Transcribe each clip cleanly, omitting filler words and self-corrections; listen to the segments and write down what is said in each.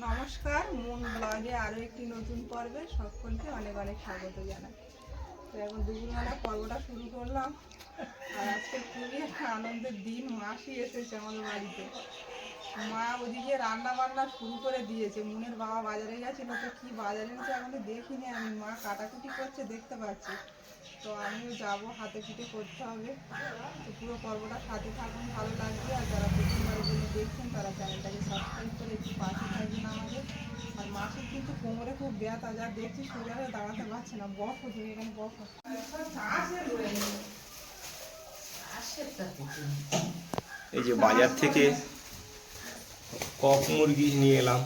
নমস্কার, মন ব্লগে আরও একটি নতুন পর্বে সকলকে অনেক অনেক স্বাগত জানাই। তো এখন দুপুরবেলা পর্বটা শুরু করলাম। আর আজকে খুবই একটা আনন্দের দিন। মাসি এসেছে আমাদের বাড়িতে। মা ওদিকে রান্না বান্না শুরু করে দিয়েছে। মুনের বাবা বাজারে গেছিল, তো কি বাজারে এনেছে এখনো দেখিনি আমি। মা কাটাকুটি করছে দেখতে পাচ্ছি। তো আমিও যাবো, হাতে পিঠে করতে হবে। তো পুরো পর্বটা সাথে থাকুন, ভালো লাগবে। আর যারা প্রথমবারের জন্য দেখছেন তারা চ্যানেলটাকে সাবস্ক্রাইব করে একটু পাশে থাকবেন আমাদের। আর মাসির কিন্তু কোমরে খুব ব্যথা, যা দেখছি সোজা হয়ে দাঁড়াতে পারছে না। বসো তুমি এখানে, বসো। এই যে বাজার থেকে কক মুরগি নিয়ে এলাম,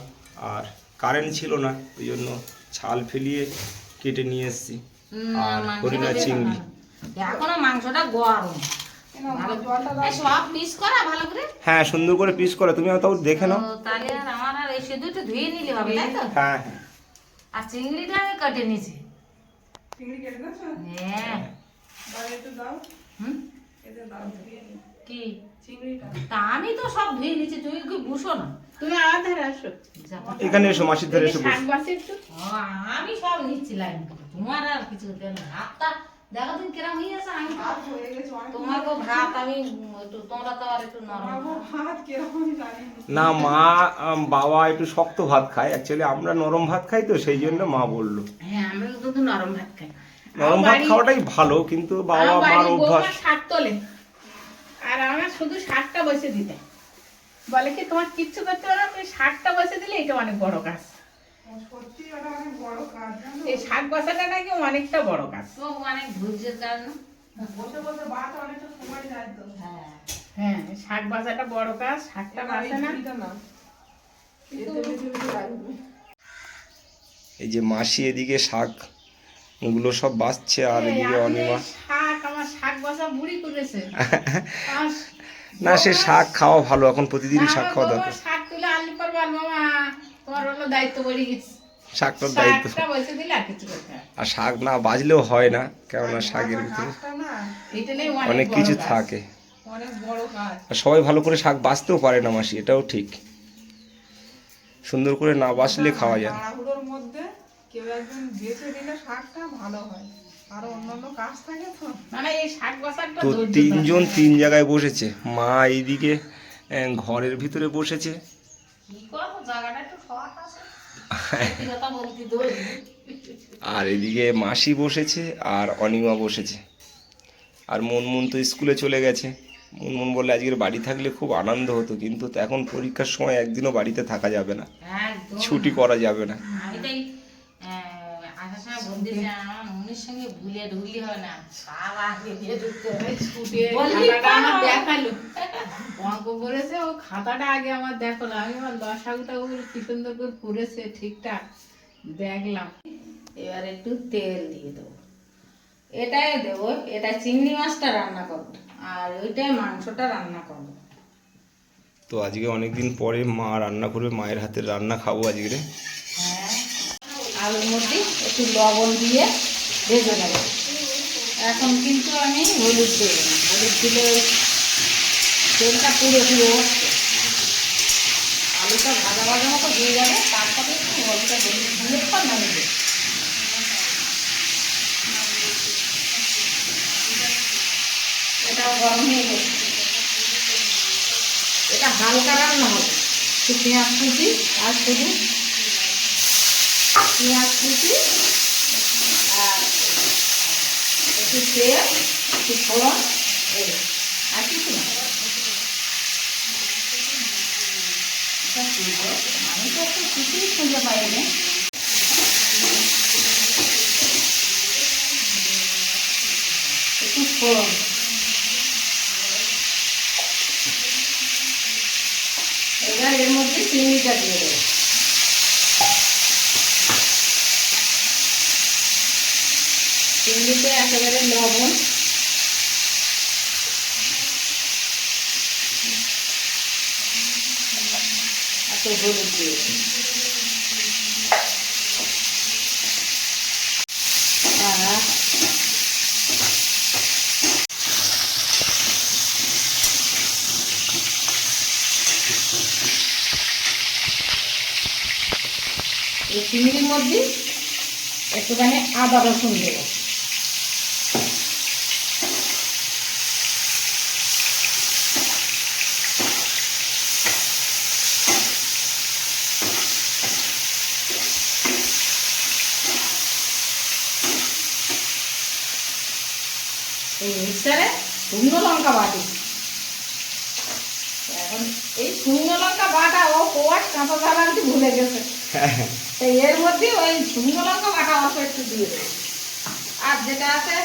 আর কারেন্ট ছিল না, ওই জন্য ছাল ফেলিয়ে কেটে নিয়ে এসেছি। আর হরিণা চিংড়ি। এখনো মাংসটা গরম। সব পিস করা ভালো করে। হ্যাঁ, সুন্দর করে পিস করে। তুমি তাও দেখে নাও। তাহলে আর আমার আর এই শুধু একটু ধুয়ে নিলে হবে, তাই তো? হ্যাঁ। আর চিংড়িটা আমি কেটে নিয়েছি। চিংড়ি কেটে দিয়েছো? হ্যাঁ। দাও, একটু দাও। হুম? এতে দাও, ধুয়ে নিই। কি চিংড়িটা তা আমি তো সব ধুয়ে নিয়েছি, তুমি কি বুঝো না? তুমি আমার ধারে আসো। এখানে এসো, মাসির ধারে এসো। শাক বাসে একটু। আমি সব নিচ্ছি লাইন করে। তোমার আর কিছু দেন না। হাতটা দেখো দিন কিরম হয়ে আছে। আমি ভাত হয়ে গেছে অনেক। তোমার গো ভাত আমি একটু, তোমরা তো আর একটু নরম। বাবু ভাত কিরকম জানি না। না, মা বাবা একটু শক্ত ভাত খায়। অ্যাকচুয়ালি আমরা নরম ভাত খাই, তো সেই জন্য মা বললো। হ্যাঁ, আমরা তো নরম ভাত খাই। নরম ভাত খাওয়াটাই ভালো, কিন্তু বাবা মার অভ্যাস। শাক তোলে আর আমার শুধু শাকটা বসে দিতে বলে কি তোমার কিচ্ছু করতে পারো না, তুমি শাকটা বসে দিলে এটা অনেক বড় কাজ। সত্যি ওটা অনেক বড় কাজ জানো। এই শাক বসাটা নাকি অনেকটা বড় কাজ। তো অনেক ধৈর্যের কারণে। বসে বসে ভাত অনেকটা সময় যায় তো। হ্যাঁ। হ্যাঁ, শাক বাসাটা বড় কাজ, শাকটা বাসে না। এই যে মাসি এদিকে শাক গুলো সব বাছছে, আর এই এদিকে আমি অনিমা। এই শাক, আমার শাক বাসা বুড়ি করেছে। না, সে শাক খাওয়া ভালো, এখন প্রতিদিন শাক খাওয়া দরকার। শাক তুলে আনলি পারবা মামা, তোমার হলো দায়িত্ব বেড়ে গেছে। শাকটার দায়িত্ব। শাকটা বসে দিলে আর কিছু করতে হয় না। আর শাক না বাজলেও হয় না, কেননা শাকের ভিতরে কাজটা না এটা নিয়ে অনেক বড় কিছু কাজ। থাকে। অনেক বড় কাজ। আর সবাই ভালো করে শাক বাছতেও পারে না মাসি, এটাও ঠিক। সুন্দর করে না বাছলে খাওয়া যায় না। তাড়াহুড়োর মধ্যে কেউ একজন বেছে দিলে শাকটা ভালো হয়। আরো অন্যান্য কাজ থাকে তো। মানে এই শাক বাসাটা তো তিনজন তিন জায়গায় বসেছে। মা এইদিকে ঘরের ভিতরে বসেছে, কি করবো, জায়গাটা একটু শর্ট আছে। সত্যি কথা বলতে দোষ। আর এদিকে মাসি বসেছে, আর অনিমা বসেছে। আর মুনমুন তো স্কুলে চলে গেছে। মুনমুন বললে আজকের বাড়ি থাকলে খুব আনন্দ হতো, কিন্তু এখন পরীক্ষার সময় একদিনও বাড়িতে থাকা যাবে না, একদম ছুটি করা যাবে না। এটাই আসার সময় বলতেছে, আমার মনের সঙ্গে ভুলে ঢুকলি হয় না, সব আগে দিয়ে ঢুকতে হবে। স্কুটির বললি খাতাটা আমার কেন? দেখালো, অঙ্ক করেছে, ও খাতাটা আগে আমার দেখালো। আমি আমার লসাগুটা কি সুন্দর করে করেছে ঠিকঠাক দেখলাম। এবার একটু তেল দিয়ে দেবো। এটাই দেবো, এটা চিংড়ি মাছটা রান্না করবো, আর ওইটাই মাংসটা রান্না করবো। তো আজকে অনেকদিন পরে মা রান্না করবে, মায়ের হাতের রান্না খাবো আজকে। হ্যাঁ, আলুর মধ্যে একটু লবণ দিয়ে ভেজে নেব। এখন কিন্তু আমি হলুদ দেব না, হলুদ দিলে তেলটা পুরো পুরো উঠছে। আলুটা ভাজা ভাজা মতো হয়ে যাবে, তারপরে একটু হলুদটা হলুদ পর নামিয়ে দেবো। এটাও গরম হয়ে গেছে। এটা হালকা রান্না হবে। একটু পেঁয়াজ কুচি, আর শুধু পেঁয়াজ কুচি আর একটু তেল, একটু ফোড়ন, এই আর কিছু না। আমি তো একটু কিছুই খুঁজে পাইনি। একটু ফোড়ন, এবার এর মধ্যে চিংড়িটা দিয়ে দেবো। চিংড়িতে একেবারে লবণ, এত হলুদ দিয়ে আর এই চিংড়ির মধ্যে একটুখানি আদা রসুন দেবো। এই মিক্সারে শুকনো লঙ্কা বাটি। এখন এই শুকনো লঙ্কা বাটা ও কোয়াশ কাঁচা ঝাল আনতে ভুলে গেছে, তাই এর মধ্যে ওই শুকনো লঙ্কা বাটা অল্প একটু দিয়ে দেবো, আর যেটা আছে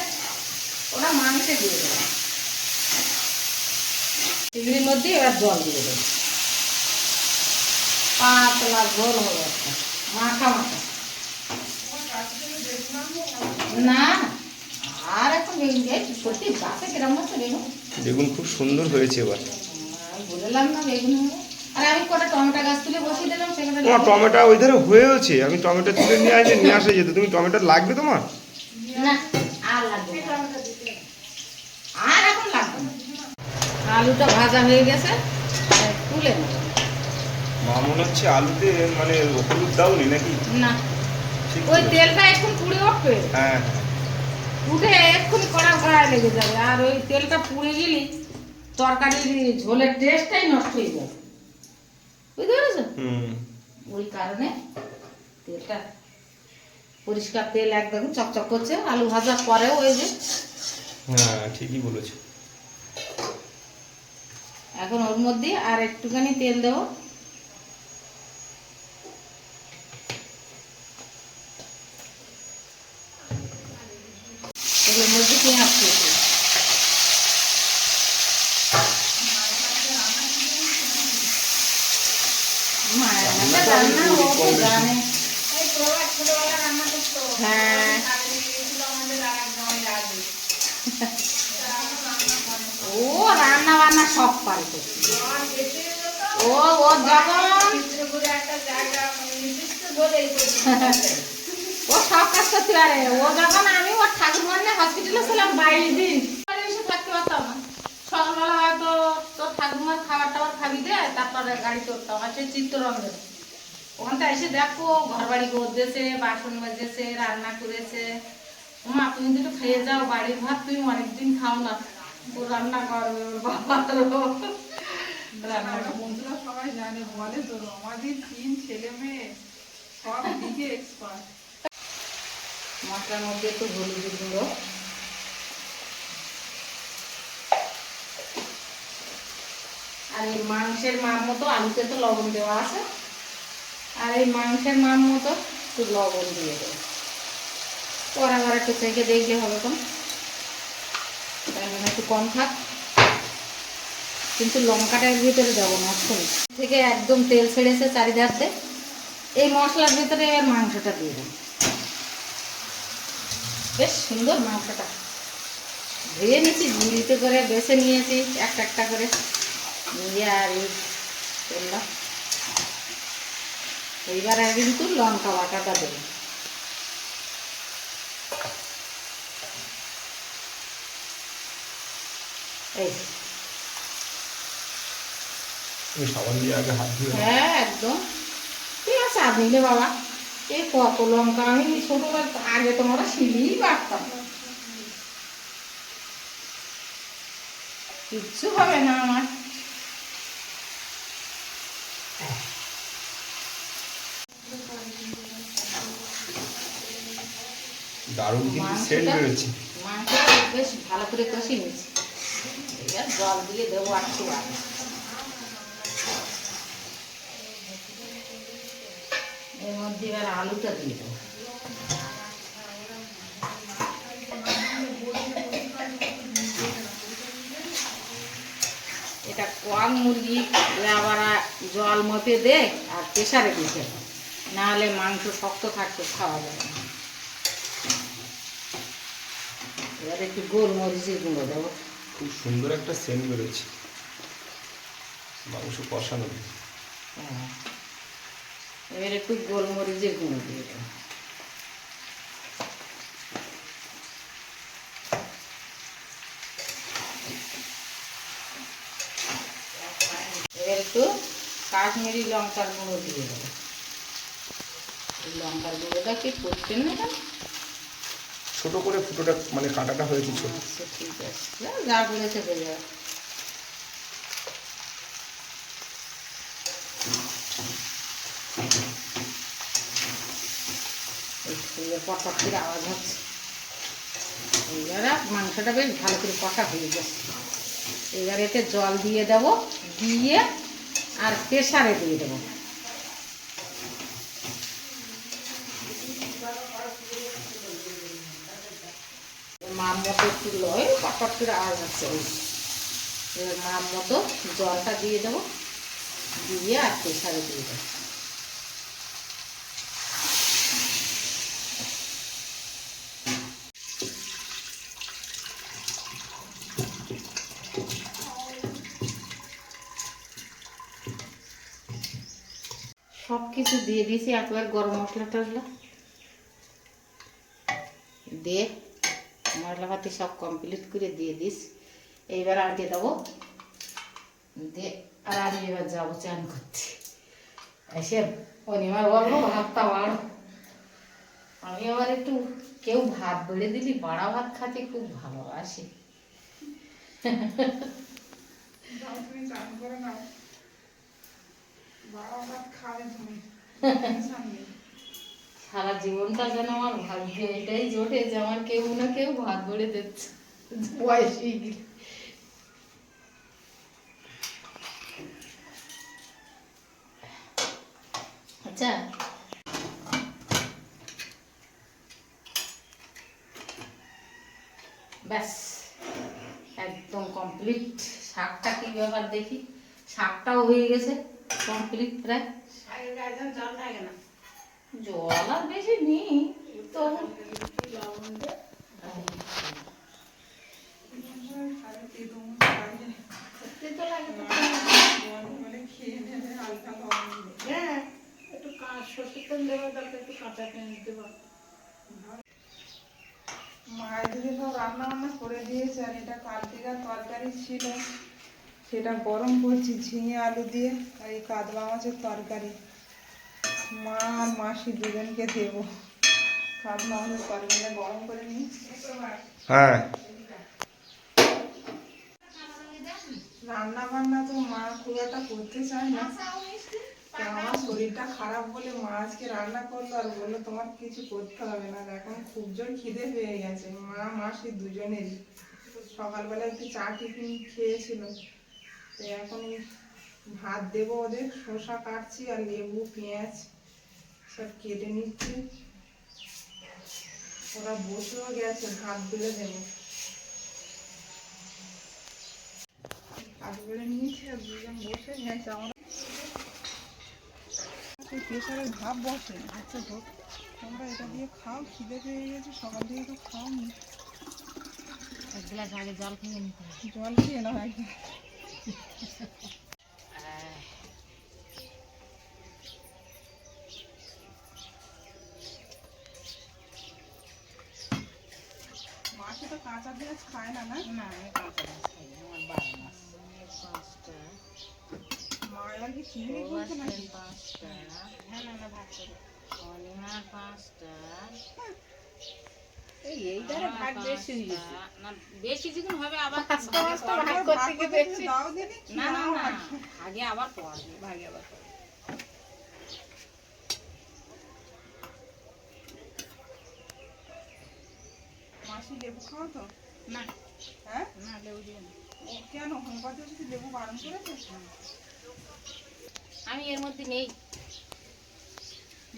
ওটা মাংসে দিয়ে দেবো। চিংড়ির মধ্যে এবার জল দিয়ে দেবো, পাতলা ঝোল হবে একটা মাখা মাখা। না আর এখন বেগুন দিয়ে সত্যি গাছে কিরম হচ্ছে বেগুন, বেগুন খুব সুন্দর হয়েছে এবার। বললাম না বেগুন হবে। আর আমি কটা টমেটো গাছ তুলে বসিয়ে দিলাম, সেখানে তোমার টমেটো ওই ধারে হয়েছে, আমি টমেটো তুলে নিয়ে আসে যেত। তুমি টমেটো লাগবে তোমার? না আর লাগবে না, আর এখন লাগবে না। আলুটা ভাজা হয়ে গেছে, তুলে নেব। মা মনে হচ্ছে আলুতে মানে হলুদ দাওনি নাকি? না ঠিক ওই আছে। তেলটা এখন পুড়ে উঠবে, হ্যাঁ উঠে এক্ষুনি কড়া কড়ায় লেগে যাবে, আর ওই তেলটা পুড়ে গেলে তরকারির ঝোলের টেস্টটাই নষ্ট হয়ে যাবে, বুঝতে পেরেছো? হুম। ওই কারণে তেলটা পরিষ্কার তেল একদম চকচক করছে। আলু ভাজার পরেও ওই যে হ্যাঁ ঠিকই বলেছো। এখন ওর মধ্যে আর একটুখানি তেল দেবো। তেলের মধ্যে পেঁয়াজ কুচি, মায়ের হাতে রান্না ও তো জানে। হ্যাঁ ও রান্না বান্না সব পারে তো। ও ও যখন ও সব কাজ করতে পারে। ও যখন আমি ওর ঠাকুরমার হসপিটালে ছিলাম 22 দিন এসে থাকতে পারতাম না। সকালবেলা হয়তো তোর ঠাকুরমার খাবার টাবার খাবি দে, তারপরে গাড়ি চড়তাম। আর সেই চিত্তরঞ্জন ওখানটা এসে দেখো ঘর বাড়ি করতেছে, বাসন মাজেছে, রান্না করেছে। মা তুমি তো একটু খেয়ে যাও, বাড়ির ভাত তুমি অনেকদিন খাও না, ও রান্না করবে ওর বাবা। আমার বন্ধুরা সবাই জানে, বলে তো আমাদের 3 ছেলে মেয়ে সব দিকে এক্সপার্ট। মশলার মধ্যে একটু হলুদের গুঁড়ো, আর এই মাংসের মাপ মতো, আলুতে তো লবণ দেওয়া আছে, আর এই মাংসের মাপ মতো একটু লবণ দিয়ে দেবো। পর আবার একটু থেকে দেখলে হবে, কোন একটু কম থাক, কিন্তু লঙ্কাটার ভিতরে দেবো না। থেকে একদম তেল ছেড়েছে চারিধারতে। এই মশলার ভিতরে এবার মাংসটা দিয়ে দেবো। বেশ সুন্দর মাংসটা ধুয়ে নিয়েছি, ঝুড়িতে করে বেছে নিয়েছি একটা একটা করে নিয়ে। আর এই করলাম এইবার আর কিন্তু লঙ্কা বাটাটা দেবো। এই সাবান দিয়ে আগে হাত ধুয়ে হ্যাঁ একদম ঠিক আছে। আর নিলে বাবা এই কত লঙ্কা, আমি ছোটবেলা আগে তোমরা শিলিই পারতাম, কিচ্ছু হবে না আমার। দারুণ কিন্তু সেন্ট বেরোচ্ছে। মাংসটা বেশ ভালো করে কষিয়ে নিয়েছি, এবার জল দিয়ে দেবো একটু আগে। এর মধ্যে এবার আলুটা দিয়ে দেবো। এটা কোয়াল মুরগি আবার জল মপে দে আর প্রেসারে দিতে, নাহলে মাংস শক্ত থাকতে খাওয়া যাবে না। এবার একটু গোলমরিচের গুঁড়ো দেবো। খুব সুন্দর একটা সেন্ট বেরোচ্ছে মাংস কষানো। হ্যাঁ এবার একটু গোলমরিচের গুঁড়ো দিয়ে দেবো। এবার একটু কাশ্মীরি লঙ্কার গুঁড়ো দিয়ে দেবো। লঙ্কার গুঁড়োটা কি করছেন না কেন? ছোট করে ফুটোটা মানে কাঁটাটা হয়েছে ছোট। আচ্ছা ঠিক আছে, যা করেছে হয়ে যাবে। পটপট করে আওয়াজ হচ্ছে। এবারে মাংসটা বেশ ভালো করে কষা হয়ে গেছে। এবার এতে জল দিয়ে দেবো, দিয়ে আর প্রেসারে দিয়ে দেবো। মার মতো একটু লয় পটপট করে আওয়াজ হচ্ছে। এবার মার মতো জলটা দিয়ে দেবো, দিয়ে আর প্রেসারে দিয়ে দেবো। সব কিছু দিয়ে দিয়েছি, একবার গরম মশলা টসলা দিয়ে মশলাপাতি সব কমপ্লিট করে দিয়ে দিস। এইবার আর দিয়ে দেবো, দিয়ে আর আমি এবার যাবো চান করতে। এসে অনিমার বলবো ভাতটা বাড়ো। আমি আবার একটু, কেউ ভাত বেড়ে দিলি বাড়া ভাত খেতে খুব ভালোবাসি। যাও তুমি চান করে নাও, বাবা ভাত খাবে তুমি, সারা জীবনটা যেন আমার ভাগ্যে এটাই জোটে যে আমার কেউ না কেউ ভাত বেড়ে দিচ্ছে বয়সে গেলে। আচ্ছা, ব্যাস একদম কমপ্লিট। শাকটা কি ব্যাপার দেখি, শাকটাও হয়ে গেছে কমপ্লিট প্রায়। জল আর বেশি নেই তো, খেয়ে নেবে হালকা লবণ দিয়ে। একটু সর্ষের তেল দেওয়া দরকার, একটু কাঁচা পেঁয়াজ দেওয়া। মায়ের দিকে সব রান্না বান্না করে দিয়েছে, আর এটা কালকেকার তরকারি ছিল, সেটা গরম করছি ঝিঙে আলু দিয়ে, আর এই কাতলা মাছের তরকারি মা আর মাসি দুজনকে দেবো। কাতলা মাছের তরকারিটা গরম করে নিই। হ্যাঁ, রান্না বান্না তো মা খুব একটা করতে চায় না, তো আমার শরীরটা খারাপ বলে মা আজকে রান্না করলো, আর বললো তোমার কিছু করতে হবে না। আর এখন খুব জোর খিদে পেয়ে গেছে মা মাসি দুজনেরই। সকালবেলা একটু চা টিফিন খেয়েছিল, তো এখন ভাত দেবো ওদের। শসা কাটছি আর লেবু পেঁয়াজ সব কেটে নিচ্ছি। ওরা বসেও গেছে, ভাত বেড়ে দেবো। ভাত বেড়ে নিয়েছি আর দুজন বসে গেছে। আমরা প্রেশারের ভাব বসে, আচ্ছা হোক, তোমরা এটা দিয়ে খাও, খিদে পেয়ে গেছে, সকাল থেকে তো খাওনি। এক গ্লাস আগে জল খেয়ে নিতে হবে। জল খেয়ে নাও একদম। মাসে তো কাঁচা পেঁয়াজ খায় না, না? না আমি কাঁচা মাছ খাই না, আমার 12 মাস। 5টা মা এবার কি চিংড়ি করছে নাকি? 5টা, হ্যাঁ না না ভাত করি। অনিমার 5টা, এইটারে ভাত বেশি হয়ে গেছে। না বেশি যখন হবে আবার ভাগ করতে গিয়ে দেখছি দাও দিদি। না না না, আগে আবার পড়বে। ভাগে আবার করে। মাসি লেবু খাও তো? না হ্যাঁ, না লেবু দিয়ে না। ও কেন হোমপাতে যদি লেবু বারণ করেছে? আমি এর মধ্যে নেই।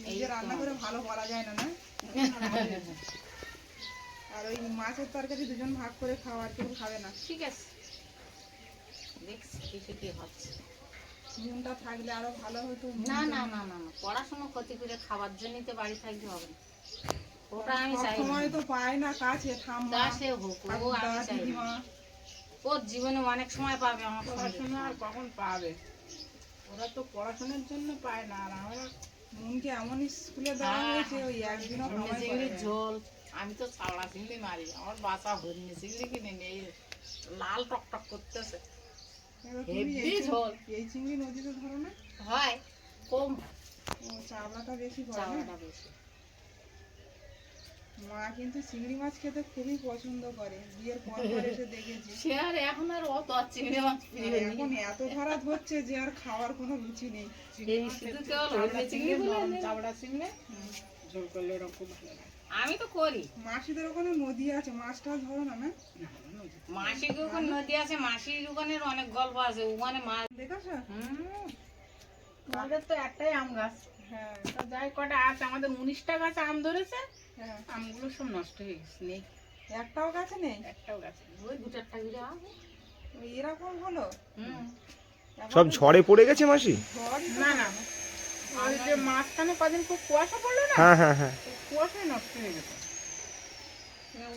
নিজে রান্না করে ভালো বলা যায় না, না? আর ওই মাছের তরকারি দুজন ভাগ করে খাওয়া, আর কেউ খাবে না। ঠিক আছে, দেখছি কিছু কি হচ্ছে। নুনটা থাকলে আরো ভালো হতো। না না না না না, পড়াশোনা ক্ষতি করে খাবার জন্যই তো বাড়ি থাকতে হবে না, ওটা আমি চাই না। সময় তো পায় না কাছে, ঠাম্মা তা সে হোক, ও ঠাকুরদা, আমি চাই না। দিদিমা। ওর জীবনে অনেক সময় পাবে আমার সঙ্গে। পড়াশোনা আর কখন পাবে? ওরা তো পড়াশোনার জন্য পায় না, আর আমরা নুনকে এমন স্কুলে দেওয়া হয়েছে ওই একদিনও অন্য সময় চিংড়ির পায় না। ঝোল, আমি তো চালা চিংড়ি মারি, আমার বাসা হরিণী চিংড়ি কিনে নেই, লাল টকটক করতেছে। এবার তুমি হেভি ঝোল। এই চিংড়ি নদীতে ধরো না? হয় কম, ও চামড়াটা বেশি পড়ে না? চামড়াটা বেশি। মা কিন্তু চিংড়ি মাছ খেতে খুবই পছন্দ করে, বিয়ের পর পর এসে দেখেছি। সে আর এখন আর অত আর চিংড়ি মাছ প্রিয় আর নেই। এখন এত ধরা হচ্ছে যে আর খাওয়ার কোনো রুচি নেই। এই শুধু কেবল হলদে চিংড়ি গুলো এনে- চাবড়া চিংড়ি ঝোল করলে এরকম খুব ভালো লাগে। আমি তো করি। মাসিদের ওখানে নদী আছে, মাছটা ধরো না? না মাসির ওখানে নদী আছে, মাসির ওখানের অনেক গল্প আছে, ওখানে মাছ। দেখেছো? আমাদের তো একটাই আম গাছ, হ্যাঁ তো যাই কটা আছে, আমাদের 19টা গাছ আম ধরেছে, হ্যাঁ। আমগুলো সব নষ্ট হয়ে গেছে, নেই একটাও গাছে নেই? একটাও গাছ নেই। ওই 2-4টা করে আছে। ওই এরকম হলো? সব ঝড়ে পড়ে গেছে মাসি? ঝড়ই তো না না, ওই যে মাঝখানে কদিন খুব কুয়াশা পড়লো না, হ্যাঁ হ্যাঁ হ্যাঁ, ওই কুয়াশায় নষ্ট হয়ে গেছে।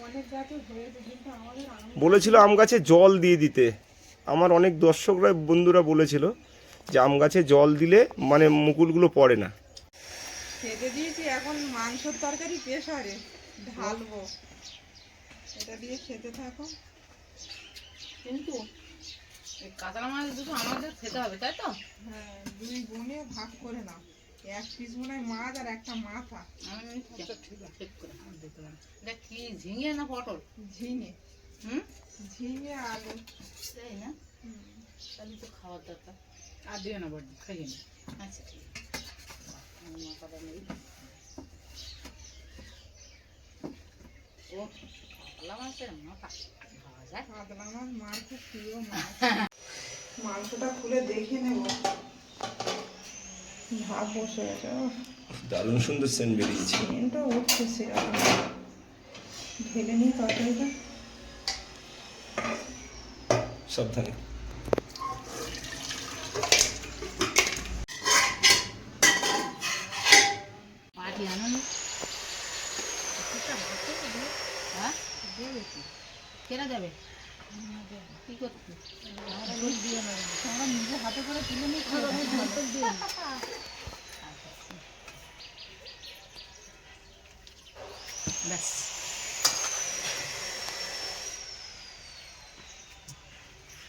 অনেক গাছে হয়েছে, কিন্তু আমাদের আম বলেছিল আম গাছে জল দিয়ে দিতে। আমার অনেক দর্শকরা বন্ধুরা বলেছিল যে আম গাছে জল দিলে মানে মুকুলগুলো পড়ে না। খেতে দিয়েছি, এখন মাংসের তরকারি প্রেসারে ঢালবো, এটা দিয়ে খেতে থাকো। কিন্তু এই কাতলা মাছ দুটো আমাদের খেতে হবে, তাই তো? হ্যাঁ, দুই বোনে ভাগ করে নাও, এক পিস মনে হয় মাছ আর একটা মাথা। আমি নিচ্ছি। ঠিক করে আমি দেখলাম। এটা কি ঝিঙে না পটল? ঝিঙে, হুম, ঝিঙে আলু। তাই না? তাহলে তো খাওয়ার দরকার। আর দিও না বড়, খাইয়ে নি। আচ্ছা ঠিক আছে। আমি মাথাটা নেই। ও কাতলা মাছের মাথা খাওয়া যায়? কাতলা মাছ মার খুব প্রিয় মাছ। মাংসটা খুলে দেখে নেব। ভাব বসে গেছে, দারুণ সুন্দর সেন্ট বেরিয়েছে। ট্রেনটা উঠছে সেরকম। ঢেলে নিই তরকারিটা। সাবধানে। পাটি আনন্দ। হ্যাঁ? কেনা যাবে? কি করছি? তোমরা নিজে হাতে করে তুলে নিচ্ছি। ব্যাস।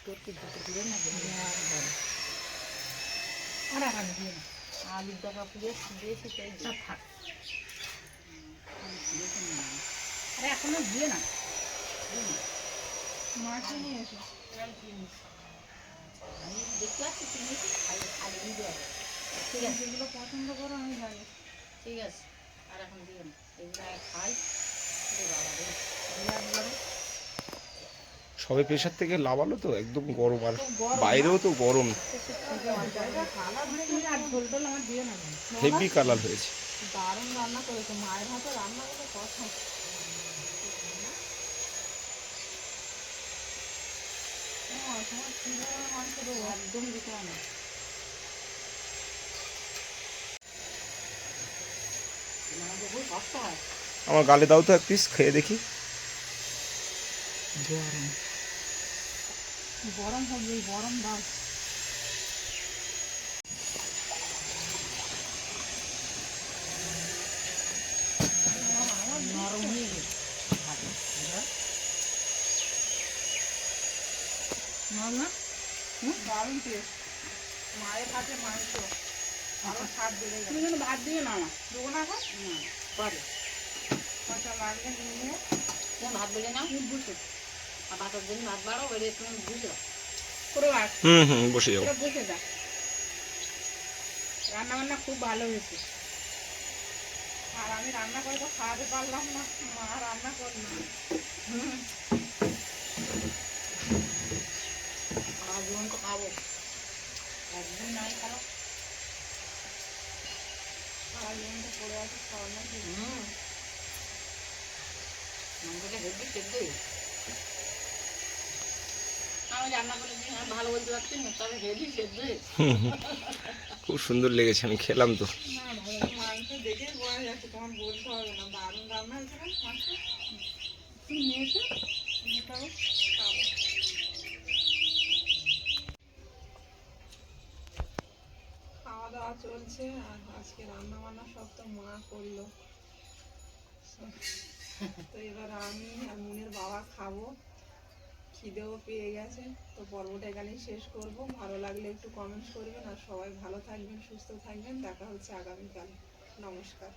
তোর কি দুটো দিলে না? আর আর দিও না, আলুর দরকার দিয়েছি তাই সব থাক। আরে এখনো দিয়ে না, মাছও নিয়ে এসো। আমি দেখতে পাচ্ছি চিনিয়েছি, খালি দিয়ে হবে। ঠিক আছে, যেগুলো পছন্দ করো আমি জানি। ঠিক আছে। আর এখন দিও না, এগুলো আগে খাই। রে বাবা রে, বিরাট বড়। সবে প্রেশার থেকে লাভালো তো একদম গরম, আর বাইরেও তো গরম, আর ঝোল টোল আমার দিও না। হেভি কালার হয়েছে। দারুণ রান্না করেছো, মায়ের হাতে রান্না করে কথা। তোমার কি ধরনের মাংস দেবো? একদম দিতে হবে না। আমাদের খুব কষ্ট হয়। আমার গালে দাও তো এক পিস, খেয়ে দেখি। গরম হবে, গরম দাও। নরম হয়ে গেছে। দারুণ টেস্ট, মায়ের হাতে মাংস আরো স্বাদ বেড়ে তুমি গেল। কিন্তু ভাত দিও না আমার। দেবো না এখন? না, পরে আচ্ছা লাগলে নিয়ে তুমি ভাত বেড়ে নাও, বুঝছো? আর ভাতের জন্য ভাত বাড়াও, বেড়ে তুমি বুঝো। পুরো ভাত হুম হুম, বসে যাবো। পুরো বসে যা। রান্না বান্না খুব ভালো হয়েছে। আর আমি রান্না করে তো খাওয়াতে পারলাম না, মা রান্না করলো। সারা জীবন তো খাবো, একদিন নাই খাবো। সারা জীবনটা পড়ে আছে খাওয়ার নাকি? মাংসটা হেভি সেদ্ধ। আমি রান্না করে দিই, আমি ভালো বলতে পারছি না, তবে হেভি সেদ্ধ। খুব সুন্দর লেগেছে, আমি খেলাম তো। না মাংস দেখেই বোঝা যাচ্ছে, তোমার বলতে হবে না, দারুণ রান্না হয়েছে না মাংস। তুমি নিয়ে এসো। খাবো খাবো। খাওয়া দাওয়া চলছে, আর আজকে রান্না বান্না সব তো মা করলো। তো এবার আমি আর মুনের বাবা খাবো, খিদেও পেয়ে গেছে। তো পর্বটা এখানেই শেষ করব। ভালো লাগলে একটু কমেন্টস করবেন, আর সবাই ভালো থাকবেন, সুস্থ থাকবেন। দেখা হচ্ছে আগামীকাল। নমস্কার।